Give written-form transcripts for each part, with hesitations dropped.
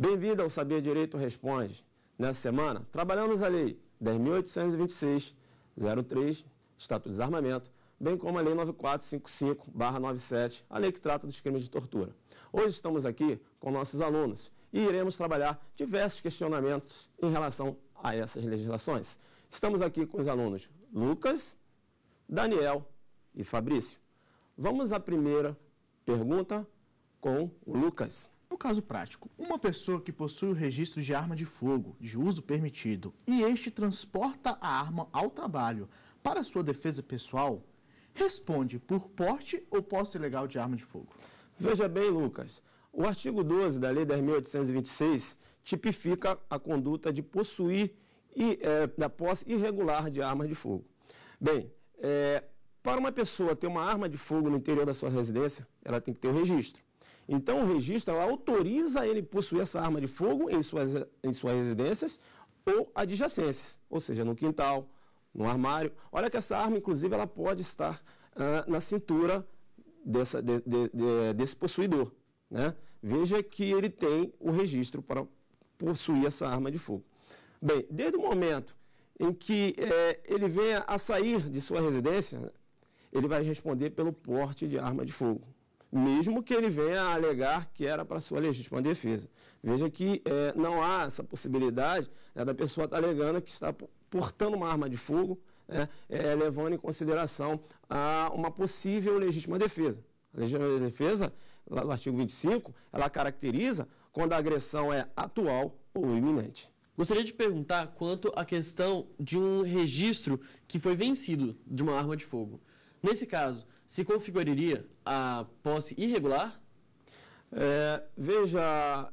Bem-vindo ao Saber Direito Responde. Nessa semana, trabalhamos a Lei 10.826/03, Estatuto de Desarmamento, bem como a Lei 9455/97, a lei que trata dos crimes de tortura. Hoje estamos aqui com nossos alunos e iremos trabalhar diversos questionamentos em relação a essas legislações. Estamos aqui com os alunos Lucas, Daniel e Fabrício. Vamos à primeira pergunta com o Lucas. No caso prático, uma pessoa que possui o registro de arma de fogo de uso permitido e este transporta a arma ao trabalho para sua defesa pessoal, responde por porte ou posse ilegal de arma de fogo? Veja bem, Lucas, o artigo 12 da Lei 10.826 tipifica a conduta de possuir da posse irregular de armas de fogo. Bem, para uma pessoa ter uma arma de fogo no interior da sua residência, ela tem que ter o registro. Então, o registro ela autoriza ele possuir essa arma de fogo em suas residências ou adjacências, ou seja, no quintal, no armário. Olha que essa arma, inclusive, ela pode estar na cintura desse possuidor, né? Veja que ele tem o registro para possuir essa arma de fogo. Bem, desde o momento em que ele venha a sair de sua residência, ele vai responder pelo porte de arma de fogo, mesmo que ele venha a alegar que era para sua legítima defesa. Veja que não há essa possibilidade da pessoa estar alegando que está portando uma arma de fogo, levando em consideração uma possível legítima defesa. A legítima defesa, lá no artigo 25, ela caracteriza quando a agressão é atual ou iminente. Gostaria de perguntar quanto à questão de um registro que foi vencido de uma arma de fogo. Nesse caso, se configuraria a posse irregular? Veja,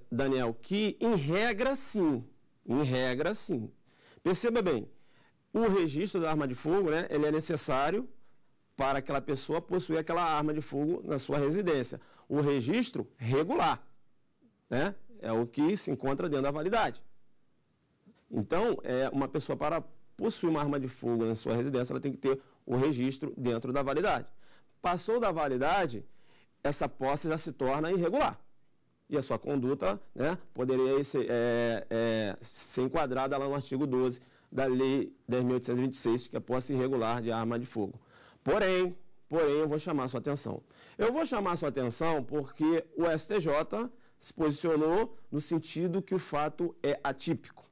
Daniel, que em regra sim. Perceba bem, o registro da arma de fogo, né, ele é necessário para aquela pessoa possuir aquela arma de fogo na sua residência. O registro regular, né, é o que se encontra dentro da validade. Então, uma pessoa para possuir uma arma de fogo na sua residência, ela tem que ter o registro dentro da validade. Passou da validade, essa posse já se torna irregular. E a sua conduta, né, poderia ser enquadrada lá no artigo 12 da Lei 10.826, que é a posse irregular de arma de fogo. Porém, eu vou chamar a sua atenção. Eu vou chamar a sua atenção porque o STJ se posicionou no sentido que o fato é atípico,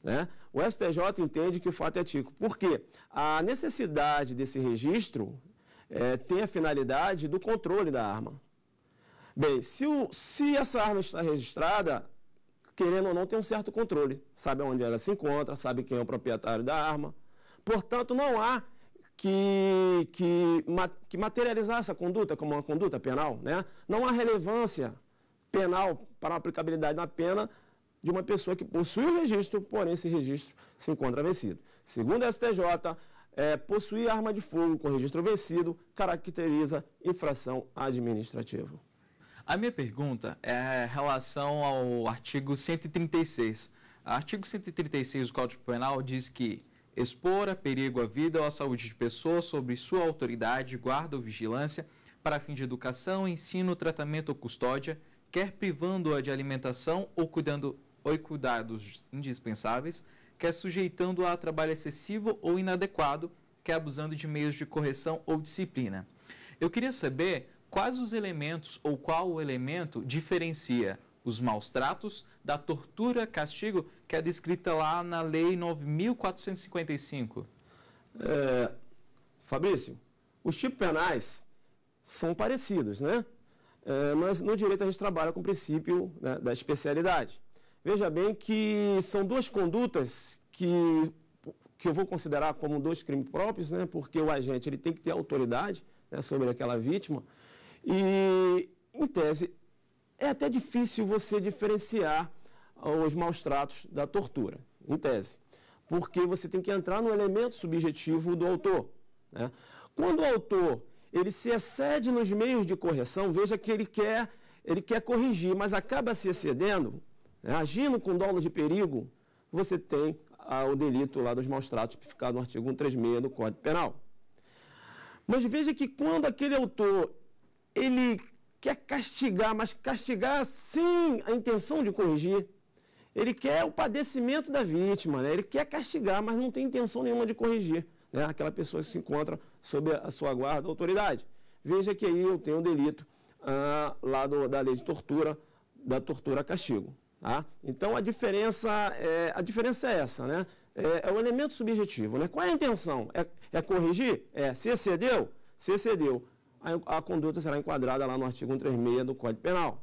né? O STJ entende que o fato é atípico. Por quê? A necessidade desse registro tem a finalidade do controle da arma. Bem, se essa arma está registrada, querendo ou não, tem um certo controle. Sabe onde ela se encontra, sabe quem é o proprietário da arma. Portanto, não há que materializar essa conduta como uma conduta penal, né? Não há relevância penal para a aplicabilidade da pena de uma pessoa que possui o registro, porém esse registro se encontra vencido. Segundo a STJ, possuir arma de fogo com registro vencido caracteriza infração administrativa. A minha pergunta é em relação ao artigo 136. O artigo 136 do Código Penal diz que expor a perigo a vida ou a saúde de pessoa sobre sua autoridade, guarda ou vigilância para fim de educação, ensino, tratamento ou custódia, quer privando-a de alimentação ou cuidados indispensáveis, quer sujeitando-a a trabalho excessivo ou inadequado, quer abusando de meios de correção ou disciplina. Eu queria saber quais os elementos ou qual o elemento diferencia os maus tratos da tortura, castigo, que é descrita lá na Lei 9.455. Fabrício, os tipos penais são parecidos, né? Mas no direito a gente trabalha com o princípio, né, da especialidade. Veja bem que são duas condutas que eu vou considerar como dois crimes próprios, né, porque o agente ele tem que ter autoridade, né, sobre aquela vítima. E, em tese, é até difícil você diferenciar os maus tratos da tortura, em tese, porque você tem que entrar no elemento subjetivo do autor, né? Quando o autor ele se excede nos meios de correção, veja que ele quer corrigir, mas acaba se excedendo, né, agindo com dolo de perigo, você tem o delito lá dos maus tratos tipificado no artigo 136 do Código Penal. Mas veja que quando aquele autor ele quer castigar, mas castigar sem a intenção de corrigir. Ele quer o padecimento da vítima, né? Ele quer castigar, mas não tem intenção nenhuma de corrigir, né? Aquela pessoa que se encontra sob a sua guarda da autoridade. Veja que aí eu tenho um delito lá da lei de tortura, da tortura-castigo. Tá? Então, a diferença é essa, né? É o elemento subjetivo, né? Qual é a intenção? É corrigir? Se excedeu? Se excedeu. A conduta será enquadrada lá no artigo 136 do Código Penal.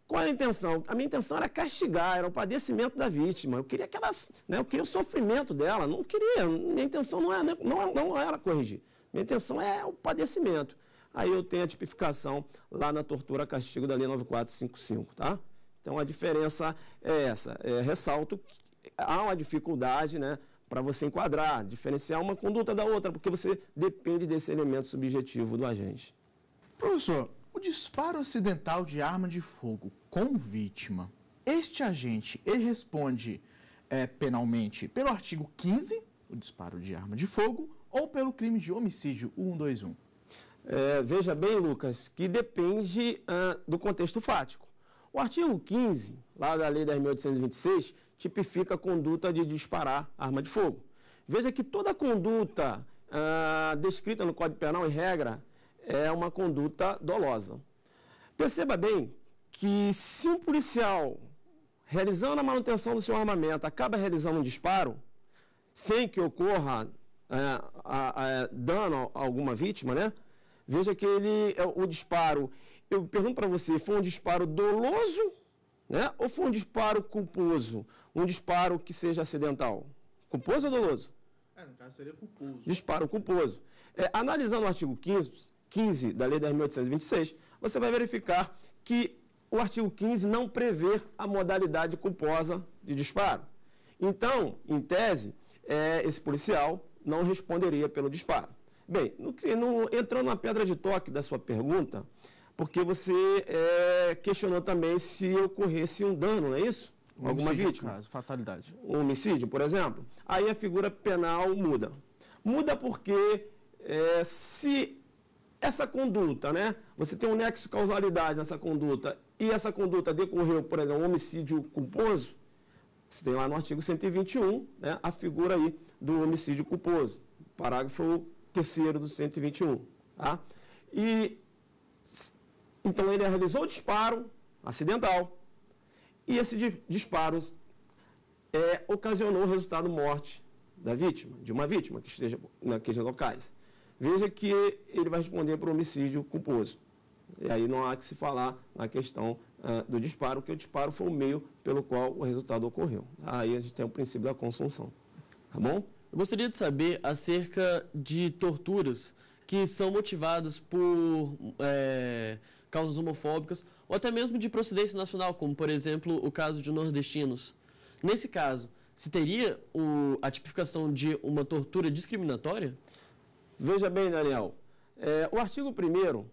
Qual é a intenção? A minha intenção era castigar, era o padecimento da vítima. Eu queria que ela, né, eu queria o sofrimento dela, não queria. Minha intenção não era corrigir. Minha intenção é o padecimento. Aí eu tenho a tipificação lá na tortura-castigo da Lei 9455, tá? Então a diferença é essa. Ressalto que há uma dificuldade, né, para você enquadrar, diferenciar uma conduta da outra, porque você depende desse elemento subjetivo do agente. Professor, o disparo acidental de arma de fogo com vítima, este agente, ele responde penalmente pelo artigo 15, o disparo de arma de fogo, ou pelo crime de homicídio 121? Veja bem, Lucas, que depende do contexto fático. O artigo 15, lá da Lei 10.826, tipifica a conduta de disparar arma de fogo. Veja que toda conduta descrita no Código Penal, em regra, é uma conduta dolosa. Perceba bem que se um policial, realizando a manutenção do seu armamento, acaba realizando um disparo, sem que ocorra dano a alguma vítima, né? Veja que o disparo, eu pergunto para você, foi um disparo doloso, né? Ou foi um disparo culposo? Um disparo que seja acidental? Culposo ou doloso? No caso seria culposo. Disparo culposo. Analisando o artigo 15 da Lei 10.826, você vai verificar que o artigo 15 não prevê a modalidade culposa de disparo. Então, em tese, esse policial não responderia pelo disparo. Bem, entrando na pedra de toque da sua pergunta, porque você questionou também se ocorresse um dano, não é isso? Alguma vítima? Caso, fatalidade. Um homicídio, por exemplo. Aí a figura penal muda. Muda porque se essa conduta, né? Você tem um nexo de causalidade nessa conduta e essa conduta decorreu, por exemplo, um homicídio culposo, você tem lá no artigo 121, né, a figura aí do homicídio culposo, parágrafo 3º do 121. Tá? Então ele realizou o disparo acidental e esse disparo ocasionou o resultado morte da vítima, de uma vítima que esteja naqueles locais. Veja que ele vai responder por homicídio culposo. E aí não há que se falar na questão do disparo, que o disparo foi o meio pelo qual o resultado ocorreu. Aí a gente tem o princípio da consunção. Tá bom? Eu gostaria de saber acerca de torturas que são motivadas por causas homofóbicas ou até mesmo de procedência nacional, como, por exemplo, o caso de nordestinos. Nesse caso, se teria a tipificação de uma tortura discriminatória? Veja bem, Daniel, o artigo 1º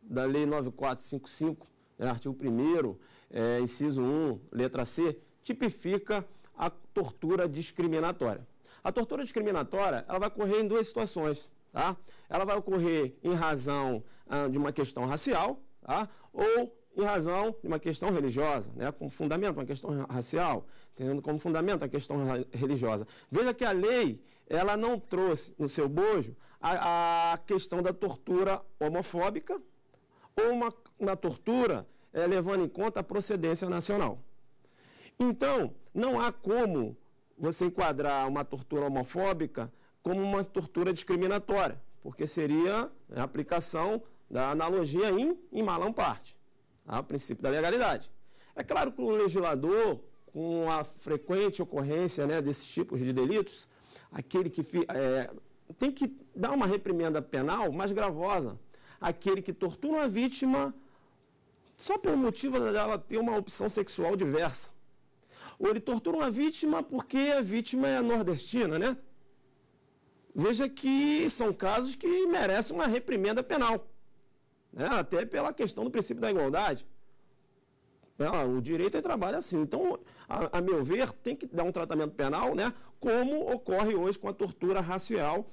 da Lei 9455, artigo 1º, inciso 1, letra C, tipifica a tortura discriminatória. A tortura discriminatória, ela vai ocorrer em duas situações, tá? Ela vai ocorrer em razão de uma questão racial, tá? Ou em razão de uma questão religiosa, né? Como fundamento uma questão racial, tendo como fundamento a questão religiosa. Veja que a lei, ela não trouxe no seu bojo a questão da tortura homofóbica ou uma tortura levando em conta a procedência nacional. Então, não há como você enquadrar uma tortura homofóbica como uma tortura discriminatória, porque seria a aplicação da analogia em malão parte, tá? O princípio da legalidade. É claro que o legislador, com a frequente ocorrência, né, desses tipos de delitos, aquele que tem que dar uma reprimenda penal mais gravosa, aquele que tortura uma vítima só pelo motivo dela ter uma opção sexual diversa. Ou ele tortura uma vítima porque a vítima é nordestina, né? Veja que são casos que merecem uma reprimenda penal, né? Até pela questão do princípio da igualdade. O direito trabalha assim. Então, a meu ver, tem que dar um tratamento penal, né? Como ocorre hoje com a tortura racial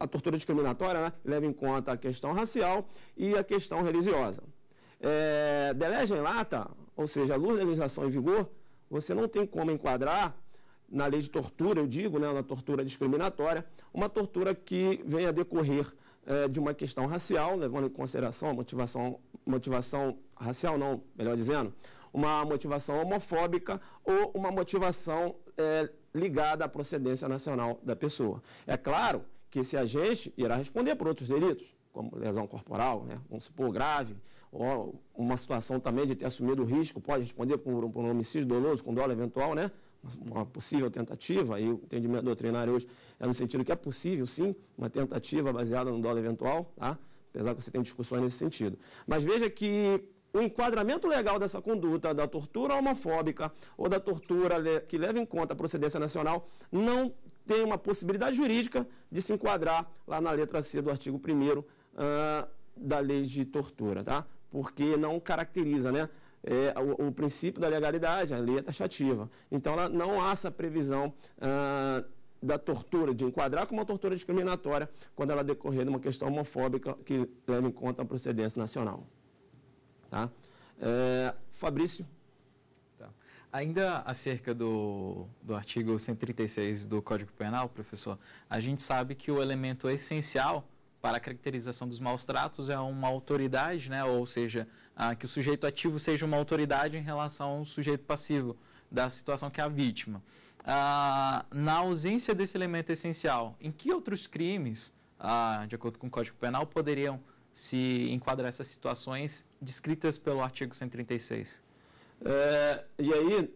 a tortura discriminatória, né, leva em conta a questão racial e a questão religiosa. De legem lata, ou seja, à luz da legislação em vigor, você não tem como enquadrar na lei de tortura, eu digo, né, na tortura discriminatória, uma tortura que venha a decorrer de uma questão racial, levando em consideração a motivação racial, não, melhor dizendo, uma motivação homofóbica ou uma motivação ligada à procedência nacional da pessoa. É claro que esse agente irá responder por outros delitos, como lesão corporal, né, vamos supor, grave, ou uma situação também de ter assumido o risco, pode responder por um homicídio doloso com dolo eventual, né? Uma possível tentativa, e o entendimento doutrinário hoje é no sentido que é possível, sim, uma tentativa baseada no dolo eventual, tá? Apesar que você tem discussões nesse sentido. Mas veja que o enquadramento legal dessa conduta, da tortura homofóbica ou da tortura que leva em conta a procedência nacional, não tem uma possibilidade jurídica de se enquadrar lá na letra C do artigo 1º da lei de tortura, tá? Porque não caracteriza, né, o princípio da legalidade, a lei é taxativa. Então, não há essa previsão da tortura, de enquadrar como uma tortura discriminatória quando ela decorrer de uma questão homofóbica que leva em conta a procedência nacional. Tá? Fabrício? Tá. Ainda acerca do artigo 136 do Código Penal, professor, a gente sabe que o elemento essencial para a caracterização dos maus-tratos é uma autoridade, né? Ou seja, que o sujeito ativo seja uma autoridade em relação ao sujeito passivo da situação que é a vítima. Na ausência desse elemento essencial, em que outros crimes, de acordo com o Código Penal, poderiam se enquadrar essas situações descritas pelo artigo 136? E aí,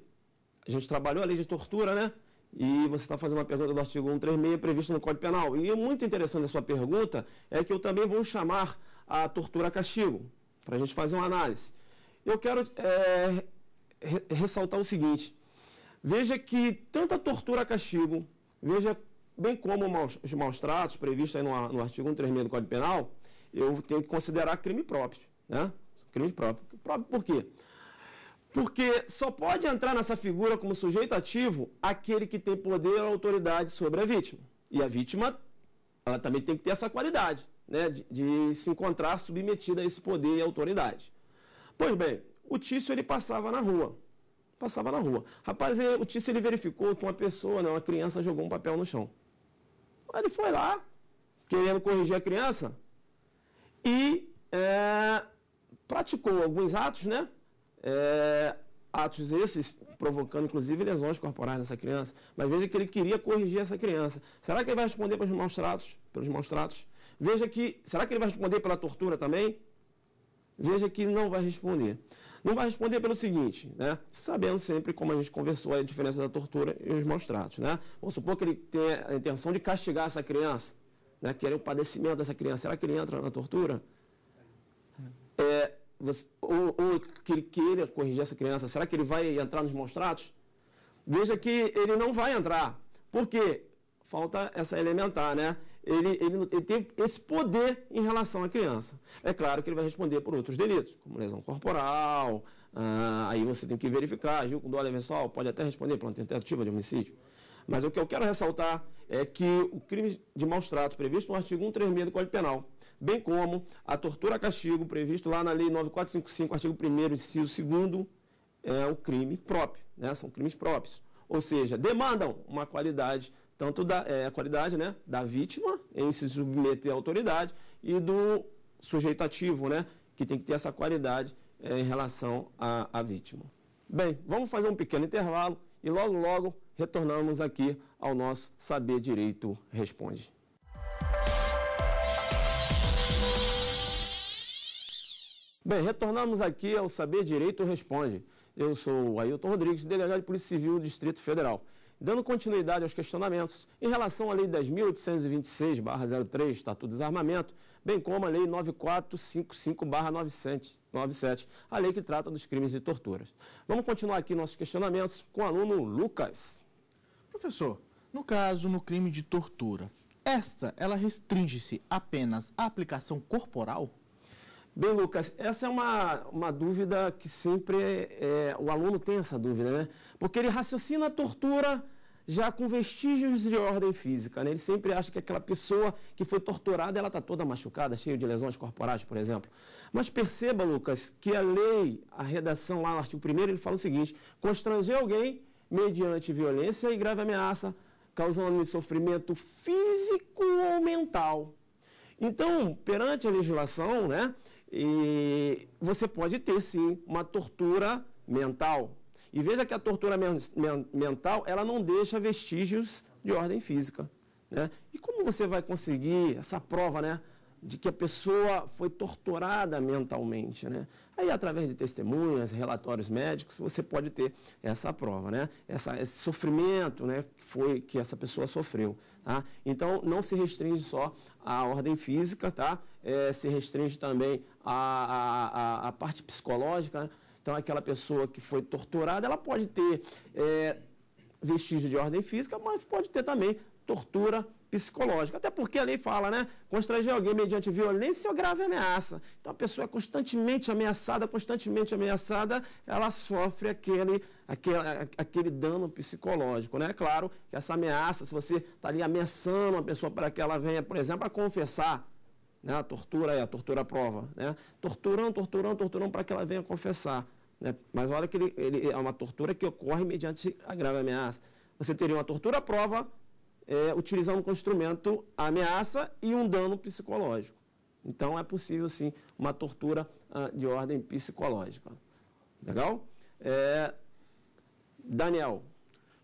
a gente trabalhou a lei de tortura, né? E você está fazendo uma pergunta do artigo 136 previsto no Código Penal. E muito interessante a sua pergunta é que eu também vou chamar a tortura a castigo, para a gente fazer uma análise. Eu quero ressaltar o seguinte. Veja que tanto a tortura a castigo, veja bem como os maus-tratos previstos aí no artigo 136 do Código Penal, eu tenho que considerar crime próprio, né? Crime próprio. Próprio por quê? Porque só pode entrar nessa figura como sujeito ativo aquele que tem poder ou autoridade sobre a vítima. E a vítima, ela também tem que ter essa qualidade, né, de se encontrar submetida a esse poder e autoridade. Pois bem, o Tício, ele passava na rua. Rapaz, o Tício, ele verificou que uma pessoa, né, uma criança, jogou um papel no chão. Aí ele foi lá, querendo corrigir a criança, e praticou alguns atos, né? Atos esses provocando inclusive lesões corporais nessa criança, mas veja que ele queria corrigir essa criança. Será que ele vai responder pelos maus tratos? Veja que, será que ele vai responder pela tortura também? Veja que não vai responder. Não vai responder pelo seguinte, né? Sabendo sempre, como a gente conversou, a diferença da tortura e os maus tratos, né? Vamos supor que ele tenha a intenção de castigar essa criança, né? Querer o padecimento dessa criança. Será que ele entra na tortura? Ou que ele queira corrigir essa criança, será que ele vai entrar nos maus tratos? Veja que ele não vai entrar. Por quê? Falta essa elementar, né? Ele tem esse poder em relação à criança. É claro que ele vai responder por outros delitos, como lesão corporal, aí você tem que verificar, agiu com dolo eventual, pode até responder por uma tentativa de homicídio. Mas o que eu quero ressaltar é que o crime de maus tratos previsto no artigo 136 do Código Penal, bem como a tortura a castigo previsto lá na Lei 9455, artigo 1º, inciso 2º, é o crime próprio, né? São crimes próprios. Ou seja, demandam uma qualidade, tanto a qualidade, né, da vítima em se submeter à autoridade e do sujeito ativo, né, que tem que ter essa qualidade em relação à vítima. Bem, vamos fazer um pequeno intervalo e logo retornamos aqui ao nosso Saber Direito Responde. Bem, retornamos aqui ao Saber Direito Responde. Eu sou o Ailton Rodrigues, delegado de Polícia Civil do Distrito Federal. Dando continuidade aos questionamentos em relação à Lei 10.826/03, Estatuto do Desarmamento, bem como a Lei 9455/97, a lei que trata dos crimes de torturas. Vamos continuar aqui nossos questionamentos com o aluno Lucas. Professor, no caso, no crime de tortura, ela restringe-se apenas à aplicação corporal? Bem, Lucas, essa é uma dúvida que sempre o aluno tem essa dúvida, né? Porque ele raciocina a tortura já com vestígios de ordem física, né? Ele sempre acha que aquela pessoa que foi torturada, ela está toda machucada, cheia de lesões corporais, por exemplo. Mas perceba, Lucas, que a lei, a redação lá no artigo 1º, ele fala o seguinte: constranger alguém mediante violência e grave ameaça, causando sofrimento físico ou mental. Então, perante a legislação, né, você pode ter, sim, uma tortura mental. E veja que a tortura mental, ela não deixa vestígios de ordem física, né? E como você vai conseguir essa prova, né, de que a pessoa foi torturada mentalmente, né? Aí, através de testemunhas, relatórios médicos, você pode ter essa prova, né? Esse sofrimento, né, que essa pessoa sofreu, tá? Então, não se restringe só à ordem física, tá? Se restringe também à parte psicológica, né? Então, aquela pessoa que foi torturada, ela pode ter vestígio de ordem física, mas pode ter também tortura psicológica. Até porque a lei fala, né? Constranger alguém mediante violência ou grave ameaça. Então, a pessoa é constantemente ameaçada, ela sofre aquele dano psicológico, né? Claro que essa ameaça, se você está ali ameaçando uma pessoa para que ela venha, por exemplo, a confessar, né? A tortura é a tortura à prova, né? Torturando para que ela venha confessar, né? Mas olha que ele é uma tortura que ocorre mediante a grave ameaça. Você teria uma tortura à prova utilizando como instrumento a ameaça e um dano psicológico. Então, é possível, sim, uma tortura de ordem psicológica. Legal? Daniel.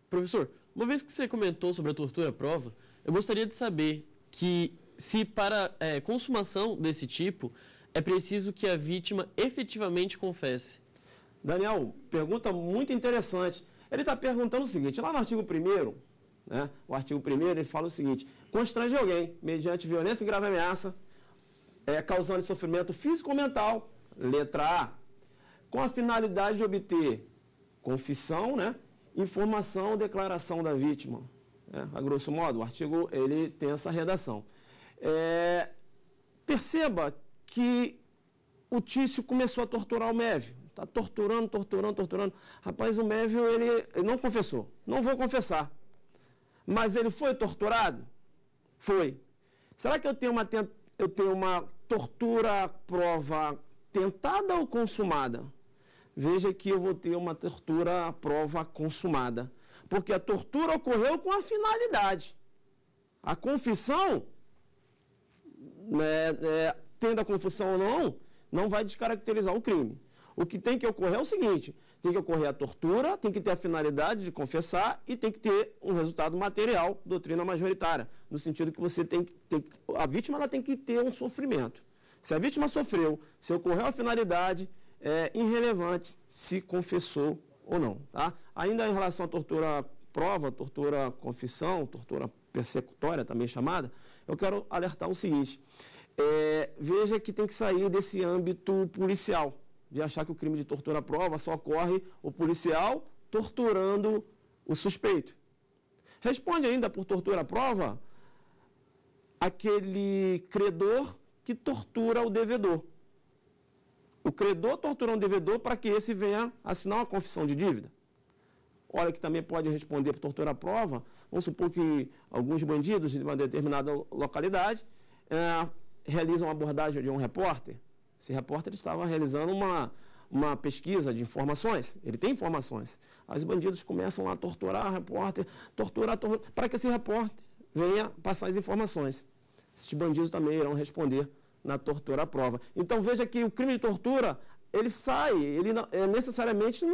Professor, uma vez que você comentou sobre a tortura à prova, eu gostaria de saber que se para consumação desse tipo, é preciso que a vítima efetivamente confesse. Daniel, pergunta muito interessante. Ele está perguntando o seguinte: lá no artigo 1º, né, o artigo 1º, ele fala o seguinte: constrange alguém, mediante violência e grave ameaça, causando sofrimento físico ou mental, letra A, com a finalidade de obter confissão, né, informação ou declaração da vítima. A grosso modo, o artigo ele tem essa redação. Perceba que o Tício começou a torturar o Mévio. Está torturando. Rapaz, o Mévio, ele não confessou. Não vou confessar. Mas ele foi torturado? Foi. Será que eu tenho uma tortura prova tentada ou consumada? Veja que eu vou ter uma tortura prova consumada. Porque a tortura ocorreu com a finalidade. A confissão, tendo a confissão ou não vai descaracterizar o crime. O que tem que ocorrer é o seguinte: tem que ocorrer a tortura, tem que ter a finalidade de confessar e tem que ter um resultado material, doutrina majoritária, no sentido que você a vítima ela tem que ter um sofrimento. Se a vítima sofreu, se ocorreu a finalidade, é irrelevante se confessou ou não, tá? Ainda em relação à tortura prova, tortura confissão, tortura persecutória também chamada, eu quero alertar o seguinte: veja que tem que sair desse âmbito policial, de achar que o crime de tortura à prova só ocorre o policial torturando o suspeito. Responde ainda por tortura à prova aquele credor que tortura o devedor. O credor tortura um devedor para que esse venha assinar uma confissão de dívida. Olha que também pode responder por tortura à prova. Vamos supor que alguns bandidos de uma determinada localidade realizam uma abordagem de um repórter. Esse repórter estava realizando uma pesquisa de informações. Ele tem informações. Aí os bandidos começam a torturar o repórter, torturar, para que esse repórter venha passar as informações. Esses bandidos também irão responder na tortura à prova. Então veja que o crime de tortura, ele sai, ele necessariamente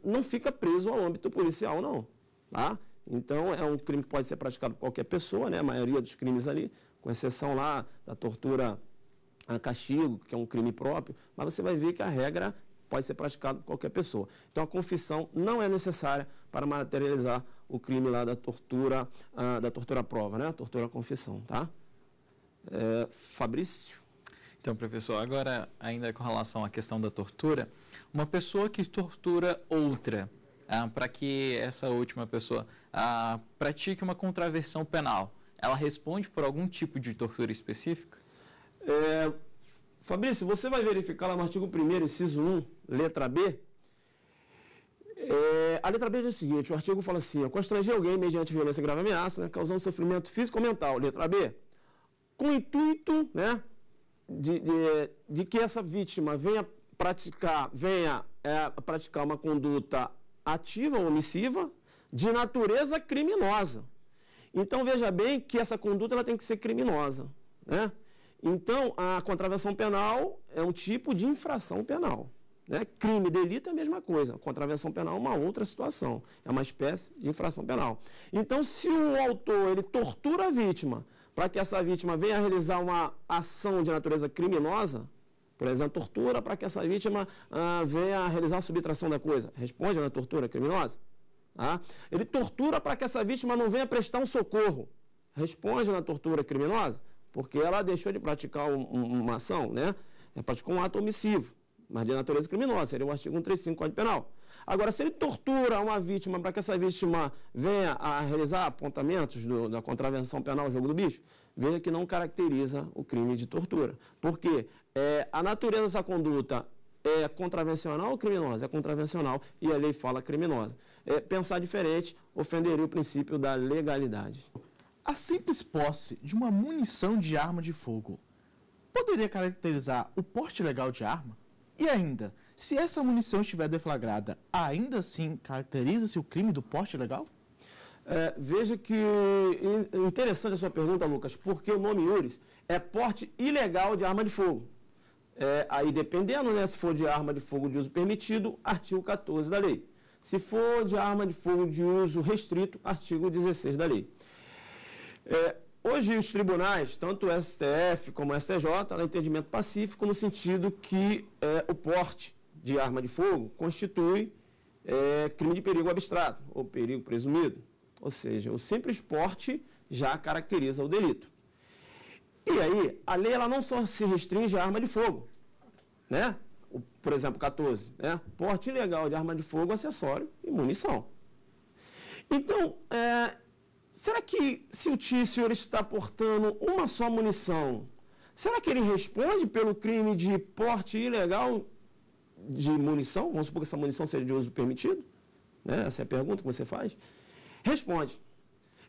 não fica preso ao âmbito policial, não. Tá? Então é um crime que pode ser praticado por qualquer pessoa, né? A maioria dos crimes ali, com exceção lá da tortura a castigo, que é um crime próprio, mas você vai ver que a regra pode ser praticada por qualquer pessoa. Então, a confissão não é necessária para materializar o crime lá da tortura à prova, né? A tortura à confissão, tá? Fabrício? Então, professor, agora, ainda com relação à questão da tortura, uma pessoa que tortura outra, para que essa última pessoa pratique uma contraversão penal, ela responde por algum tipo de tortura específica? Fabrício, você vai verificar lá no artigo 1º, inciso 1, letra B, A letra B diz o seguinte, o artigo fala assim, constranger alguém mediante violência, grave ameaça, né, causando sofrimento físico ou mental. Letra B, com o intuito, né, de que essa vítima venha praticar uma conduta ativa ou omissiva de natureza criminosa. Então, veja bem que essa conduta ela tem que ser criminosa, né? Então, a contravenção penal é um tipo de infração penal, né? Crime e delito é a mesma coisa. Contravenção penal é uma outra situação. É uma espécie de infração penal. Então, se o autor ele tortura a vítima para que essa vítima venha realizar uma ação de natureza criminosa, por exemplo, tortura para que essa vítima venha realizar a subtração da coisa, responde na tortura criminosa. Tá? Ele tortura para que essa vítima não venha prestar um socorro, responde na tortura criminosa, porque ela deixou de praticar uma ação, né? Ela praticou um ato omissivo, mas de natureza criminosa, seria o artigo 135 do Código Penal. Agora, se ele tortura uma vítima para que essa vítima venha a realizar apontamentos da contravenção penal, jogo do bicho, veja que não caracteriza o crime de tortura. Porque a natureza dessa conduta é contravencional ou criminosa? É contravencional e a lei fala criminosa. Pensar diferente ofenderia o princípio da legalidade. A simples posse de uma munição de arma de fogo poderia caracterizar o porte legal de arma? E ainda, se essa munição estiver deflagrada, ainda assim caracteriza-se o crime do porte ilegal? Veja que interessante a sua pergunta, Lucas, porque o nome iuris é porte ilegal de arma de fogo. Aí dependendo, né, se for de arma de fogo de uso permitido, artigo 14 da lei. Se for de arma de fogo de uso restrito, artigo 16 da lei. Hoje os tribunais, tanto o STF como o STJ, têm entendimento pacífico no sentido que o porte de arma de fogo constitui crime de perigo abstrato ou perigo presumido. Ou seja, o simples porte já caracteriza o delito. E aí, a lei ela não só se restringe à arma de fogo, né? Por exemplo, 14, né? Porte ilegal de arma de fogo, acessório e munição. Então, será que se o Tício ele está portando uma só munição, será que ele responde pelo crime de porte ilegal de munição? Vamos supor que essa munição seja de uso permitido? Né? Essa é a pergunta que você faz. Responde.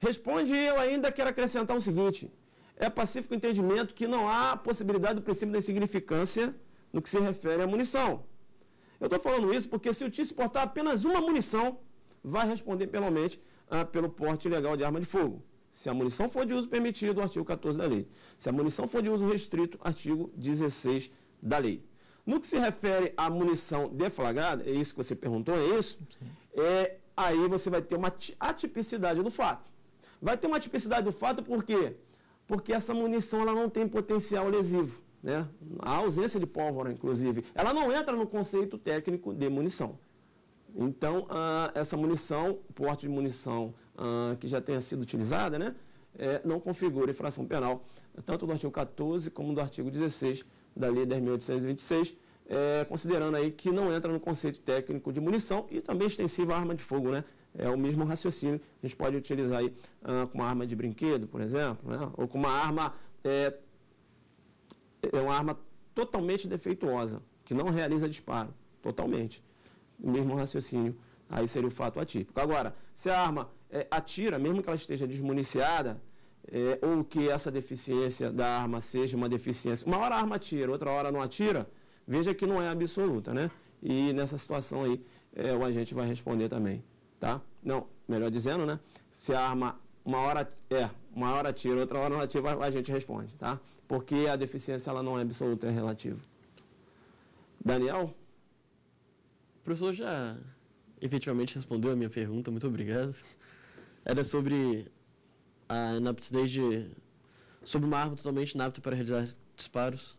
Responde e eu ainda quero acrescentar o seguinte. É pacífico o entendimento que não há possibilidade do princípio da insignificância no que se refere à munição. Eu estou falando isso porque se o Tício portar apenas uma munição, vai responder penalmente pelo porte ilegal de arma de fogo. Se a munição for de uso permitido, artigo 14 da lei. Se a munição for de uso restrito, artigo 16 da lei. No que se refere à munição deflagrada, é isso que você perguntou, é isso? Aí você vai ter uma atipicidade do fato. Vai ter uma atipicidade do fato por quê? Porque essa munição ela não tem potencial lesivo, né? A ausência de pólvora, inclusive, ela não entra no conceito técnico de munição. Então, essa munição, porte de munição que já tenha sido utilizada, né, não configura infração penal, tanto do artigo 14 como do artigo 16 da Lei 10.826, considerando aí que não entra no conceito técnico de munição e também extensiva à arma de fogo, né? É o mesmo raciocínio que a gente pode utilizar aí com uma arma de brinquedo, por exemplo, né? Ou com uma arma, uma arma totalmente defeituosa, que não realiza disparo, totalmente. O mesmo raciocínio, aí seria o fato atípico. Agora, se a arma atira, mesmo que ela esteja desmuniciada, ou que essa deficiência da arma seja uma deficiência, uma hora a arma atira, outra hora não atira, veja que não é absoluta, né? E nessa situação aí, o agente vai responder também, tá? Não, melhor dizendo, né? Se a arma uma hora atira, outra hora não atira, o agente responde, tá? Porque a deficiência ela não é absoluta, é relativa. Daniel? O professor já efetivamente respondeu a minha pergunta, muito obrigado. Era sobre a inaptidez sobre uma arma totalmente inapta para realizar disparos.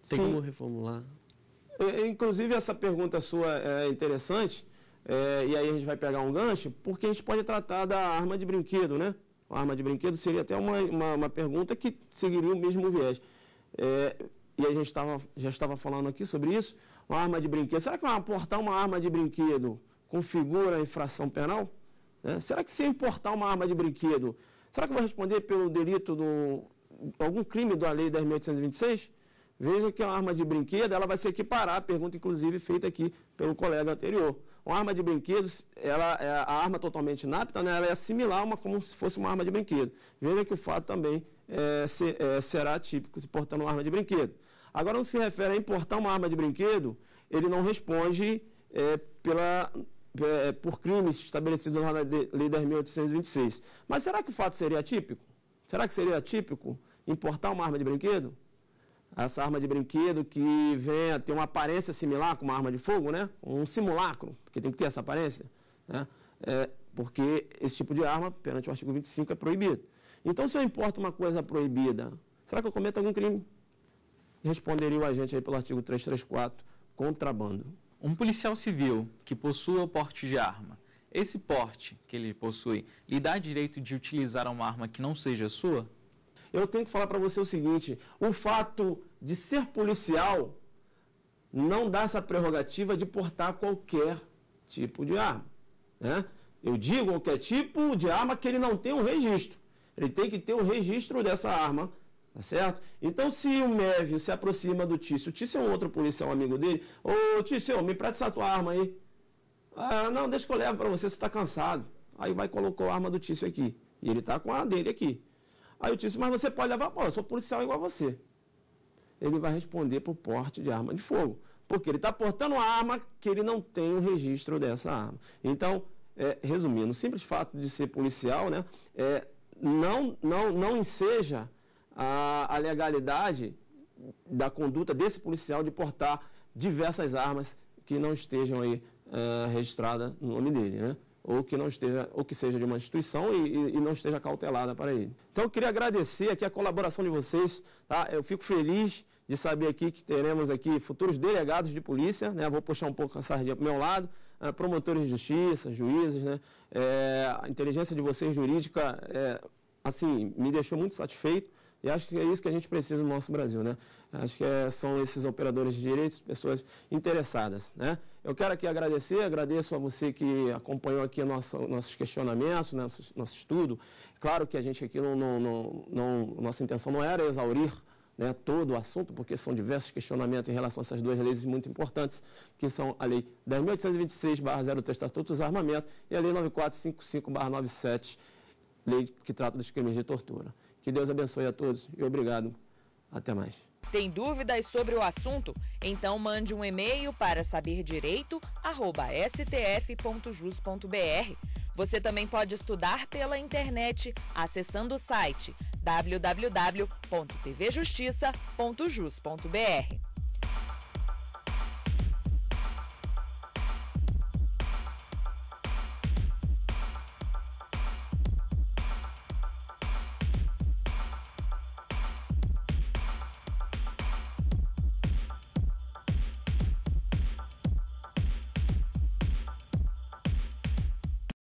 Tem como reformular? Inclusive, essa pergunta sua é interessante, e aí a gente vai pegar um gancho, porque a gente pode tratar da arma de brinquedo, né? A arma de brinquedo seria até uma pergunta que seguiria o mesmo viés. E a gente já estava falando aqui sobre isso. Uma arma de brinquedo. Será que portar uma arma de brinquedo configura infração penal? Será que se eu importar uma arma de brinquedo, será que eu vou responder pelo delito algum crime da Lei 10.826? Veja que a arma de brinquedo ela vai se equiparar, a pergunta inclusive feita aqui pelo colega anterior. uma arma de brinquedo, a arma totalmente inapta, né, ela é similar como se fosse uma arma de brinquedo. Veja que o fato também será atípico, se portando uma arma de brinquedo. Agora, no que se refere a importar uma arma de brinquedo, ele não responde por crimes estabelecidos na Lei 10.826. Mas será que o fato seria atípico? Será que seria atípico importar uma arma de brinquedo? Essa arma de brinquedo que vem a ter uma aparência similar com uma arma de fogo, né? Um simulacro, porque tem que ter essa aparência, né? Porque esse tipo de arma, perante o artigo 25, é proibido. Então, se eu importo uma coisa proibida, será que eu cometo algum crime? Responderia o agente aí pelo artigo 334, contrabando. Um policial civil que possua o porte de arma, esse porte que ele possui, lhe dá direito de utilizar uma arma que não seja sua? Eu tenho que falar para você o seguinte, o fato de ser policial não dá essa prerrogativa de portar qualquer tipo de arma, né? Eu digo qualquer tipo de arma que ele não tem um registro. Ele tem que ter um registro dessa arma, tá certo? Então, se o Mévio se aproxima do Tício, o Tício é um outro policial amigo dele, ô Tício, me presta essa tua arma aí. Ah, não, deixa que eu levo para você está cansado. Aí vai colocar a arma do Tício aqui, e ele está com a dele aqui. Aí o Tício, mas você pode levar, pô, eu sou policial igual a você. Ele vai responder por porte de arma de fogo, porque ele está portando uma arma que ele não tem o registro dessa arma. Então, resumindo, o simples fato de ser policial, né, não enseja a legalidade da conduta desse policial de portar diversas armas que não estejam aí registradas no nome dele, né? Ou que seja de uma instituição e não esteja cautelada para ele. Então, eu queria agradecer aqui a colaboração de vocês, tá? Eu fico feliz de saber aqui que teremos aqui futuros delegados de polícia, né? Vou puxar um pouco a sardinha para o meu lado, promotores de justiça, juízes, né? A inteligência de vocês jurídica, assim, me deixou muito satisfeito. E acho que é isso que a gente precisa no nosso Brasil, né? Acho que são esses operadores de direitos, pessoas interessadas, né? Eu quero aqui agradeço a você que acompanhou aqui nossos questionamentos, nosso estudo. Claro que a gente aqui nossa intenção não era exaurir, né, todo o assunto, porque são diversos questionamentos em relação a essas duas leis muito importantes, que são a Lei 10.826/03, Estatuto dos Armamentos, e a Lei 9455/97, lei que trata dos crimes de tortura. Que Deus abençoe a todos e obrigado. Até mais. Tem dúvidas sobre o assunto? Então mande um e-mail para saberdireito@stf.jus.br. Você também pode estudar pela internet acessando o site www.tvjustiça.jus.br.